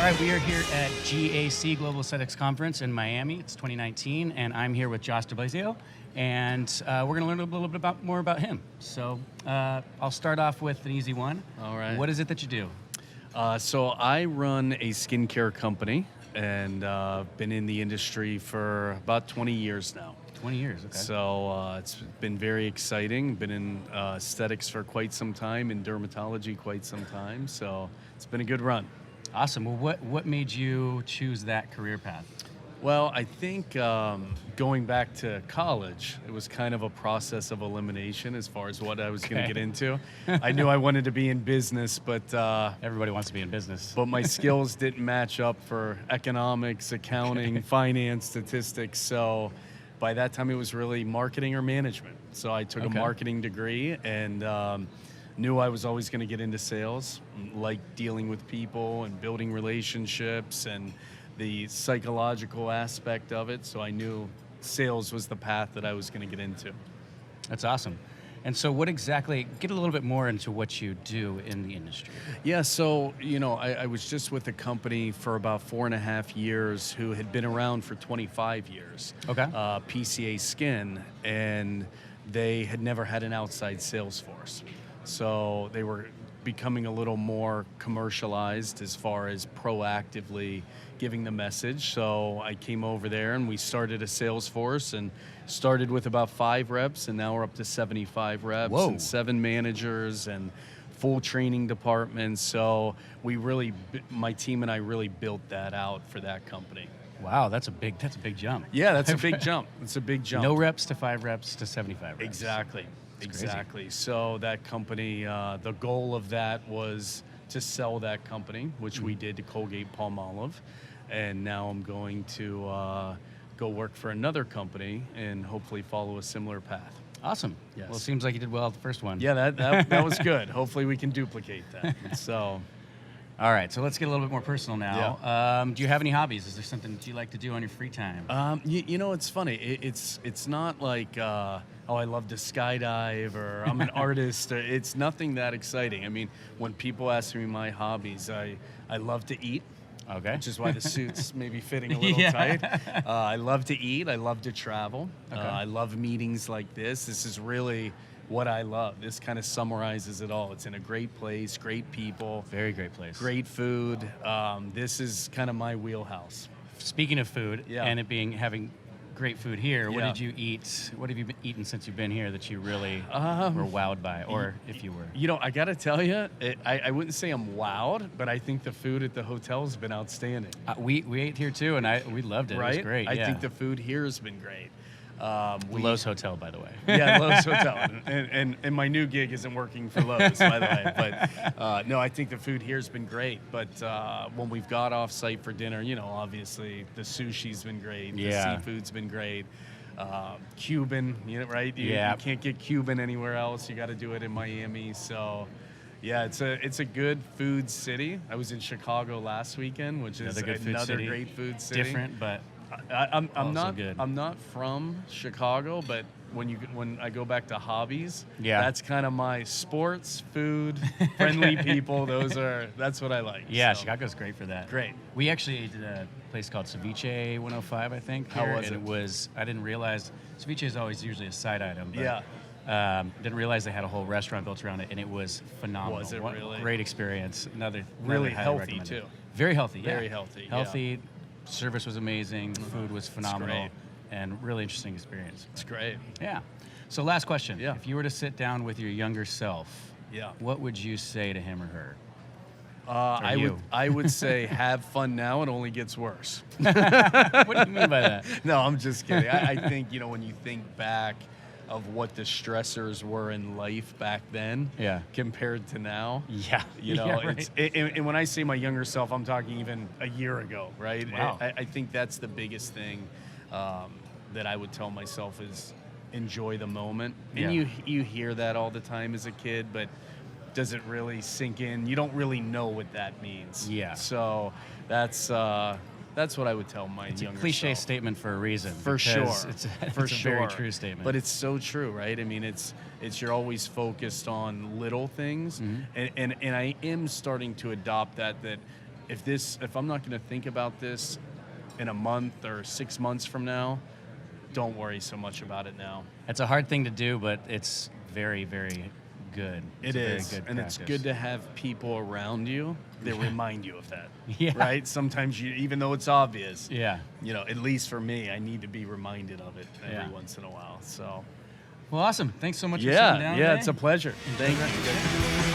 All right, we are here at GAC Global Aesthetics Conference in Miami. It's 2019, and I'm here with Josh DeBlasio, and we're going to learn a little bit more about him. So I'll start off with an easy one. All right. What is it that you do? So I run a skincare company, and been in the industry for about 20 years now. 20 years, okay. So it's been very exciting. Been in aesthetics for quite some time, in dermatology quite some time. So it's been a good run. Awesome. Well, what made you choose that career path? Well, I think going back to college, it was kind of a process of elimination as far as what I was going to get into. I knew I wanted to be in business, but everybody wants to be in business. But my skills didn't match up for economics, accounting, finance, statistics. So by that time, it was really marketing or management. So I took a marketing degree and knew I was always going to get into sales, like dealing with people and building relationships and the psychological aspect of it. So I knew sales was the path that I was going to get into. That's awesome. And so what exactly, get a little bit more into what you do in the industry. Yeah, so, I was just with a company for about 4.5 years who had been around for 25 years. Okay. PCA Skin, and they had never had an outside sales force. So they were becoming a little more commercialized as far as proactively giving the message. So I came over there and we started a sales force and started with about 5 reps, and now we're up to 75 reps. Whoa. And 7 managers and full training departments. So my team and I really built that out for that company. Wow, that's a big jump. Yeah, that's a big jump. It's a big jump. No reps to 5 reps to 75 reps. Exactly. That's Exactly. crazy. So that company, the goal of that was to sell that company, which we did to Colgate-Palmolive. And now I'm going to go work for another company and hopefully follow a similar path. Awesome. Yes. Well, it seems like you did well at the first one. Yeah, that was good. Hopefully we can duplicate that. So, all right, so let's get a little bit more personal now. Yeah. Do you have any hobbies? Is there something that you like to do on your free time? it's funny. It's not like, I love to skydive or I'm an artist. It's nothing that exciting. I mean, when people ask me my hobbies, I love to eat. Okay. Which is why the suit's maybe fitting a little tight. I love to eat. I love to travel. Okay. I love meetings like this. This is really what I love. This kind of summarizes it all. It's in a great place, great people. Very great place. Great food. This is kind of my wheelhouse. Speaking of food, Yeah. and it having great food here, what Yeah. did you eat? What have you been eating since you've been here that you really were wowed by, or if you were? I got to tell you, I wouldn't say I'm wowed, but I think the food at the hotel has been outstanding. We ate here too, and we loved it. Right? It was great. I think the food here has been great. Lowe's Hotel, by the way. Yeah, Lowe's Hotel. And my new gig isn't working for Lowe's, by the way. But no, I think the food here has been great. But when we've got off site for dinner, obviously the sushi's been great. Yeah. The seafood's been great. Cuban, right? You can't get Cuban anywhere else. You got to do it in Miami. So, yeah, it's a good food city. I was in Chicago last weekend, which is another great food city. Different, but I'm not good. I'm not from Chicago, but when I go back to hobbies, Yeah. that's kind of my sports, food, friendly people. That's what I like. yeah, so. Chicago's great for that. Great. We actually ate at a place called Ceviche 105, I think. How here, was and it? I didn't realize, ceviche is always usually a side item. But, Yeah. didn't realize they had a whole restaurant built around it, and it was phenomenal. Was it really? Great experience. Another Really highly healthy, recommended. too. Very healthy, yeah. Very healthy, yeah. Healthy. Service was amazing. Food was phenomenal. great. And really interesting experience. It's great. Yeah. So last question. Yeah. If you were to sit down with your younger self, Yeah. what would you say to him or her? I would say have fun now. It only gets worse. What do you mean by that? No, I'm just kidding. I think, when you think back of what the stressors were in life back then Yeah. compared to now. Yeah. Yeah, right. And when I say my younger self, I'm talking even a year ago, right? Wow. I think that's the biggest thing that I would tell myself is enjoy the moment. And Yeah. you hear that all the time as a kid, but does it really sink in? You don't really know what that means. Yeah. So that's what I would tell my It's a younger cliche self. statement for a reason. For because sure. It's For a sure. very true statement. But it's so true, right? I mean, it's you're always focused on little things, Mm-hmm. and I am starting to adopt that if I'm not going to think about this in a month or 6 months from now, don't worry so much about it now. It's a hard thing to do, but it's very, very good. It is, very good and it's practice. good to have people around you that remind you of that. Yeah. Right? Sometimes even though it's obvious, Yeah. at least for me, I need to be reminded of it every Yeah. once in a while. So, Well, awesome. Thanks so much for sitting down yeah, today. it's a pleasure. Thank you.